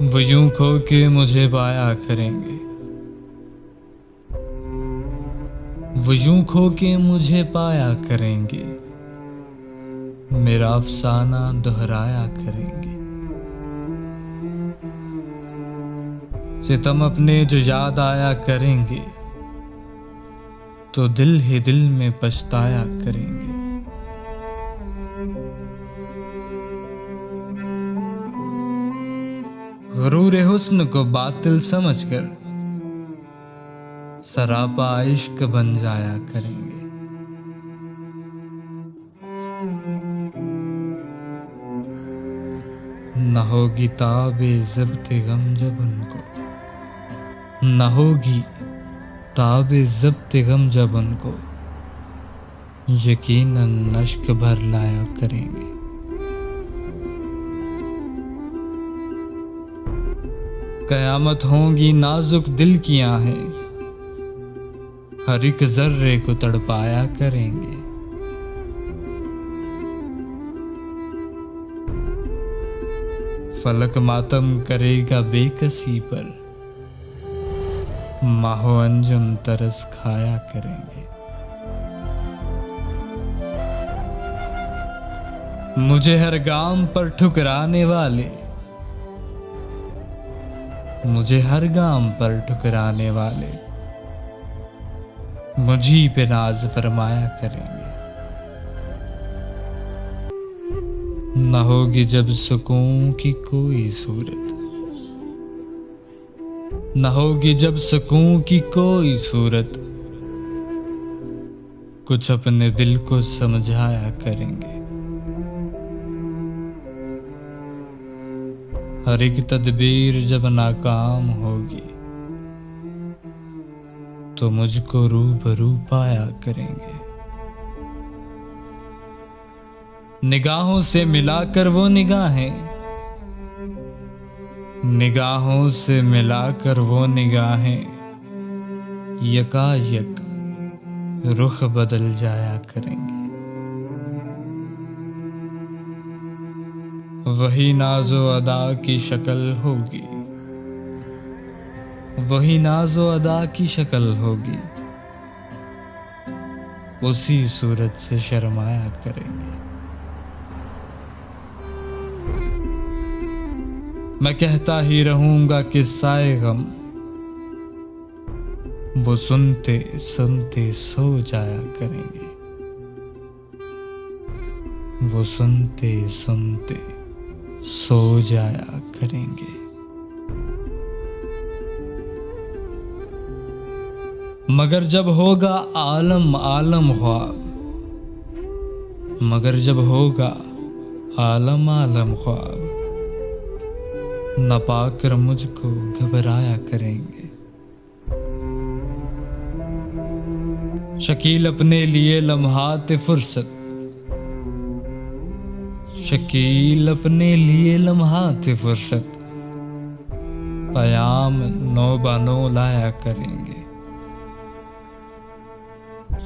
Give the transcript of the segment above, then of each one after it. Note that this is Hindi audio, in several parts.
वो यूं खो के मुझे पाया करेंगे, वो यूं खो के मुझे पाया करेंगे, मेरा अफसाना दोहराया करेंगे। सितम अपने जो याद आया करेंगे, तो दिल ही दिल में पछताया करेंगे। गुरूर हुस्न को बातिल समझकर सरापा इश्क बन जाया करेंगे। न होगी ताबे ज़ब्ते गम जब उनको, न होगी ताबे ज़ब्ते गम जब उनको, यकीनन नश्क भर लाया करेंगे। कयामत होंगी नाजुक दिल की आहें, हर एक जर्रे को तड़पाया करेंगे। फलक मातम करेगा बेकसी पर, माहो अंजुम तरस खाया करेंगे। मुझे हर गाम पर ठुकराने वाले, मुझे हर गाम पर ठुकराने वाले, मुझी पे नाज फरमाया करेंगे। न होगी जब सुकून की कोई सूरत, न होगी जब सुकून की कोई सूरत, कुछ अपने दिल को समझाया करेंगे। हर एक तदबीर जब नाकाम होगी, तो मुझको रूबरू पाया करेंगे। निगाहों से मिलाकर वो निगाहें, निगाहों से मिलाकर वो निगाहें, यकायक रुख बदल जाया करेंगे। वही नाज़ो अदा की शक्ल होगी, वही नाज़ो अदा की शक्ल होगी, उसी सूरत से शर्माया करेंगे। मैं कहता ही रहूंगा किस्साए गम, वो सुनते सुनते सो जाया करेंगे, वो सुनते सुनते सो जाया करेंगे। मगर जब होगा आलम आलम ख्वाब, मगर जब होगा आलम आलम ख्वाब, न पाकर मुझको घबराया करेंगे। शकील अपने लिए लम्हात फुर्सत, शकील अपने लिए लम्हात फुर्सत, पयाम नो बानो लाया करेंगे।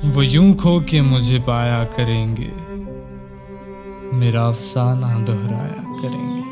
वो यूं खो के मुझे पाया करेंगे, मेरा अफसाना दोहराया करेंगे।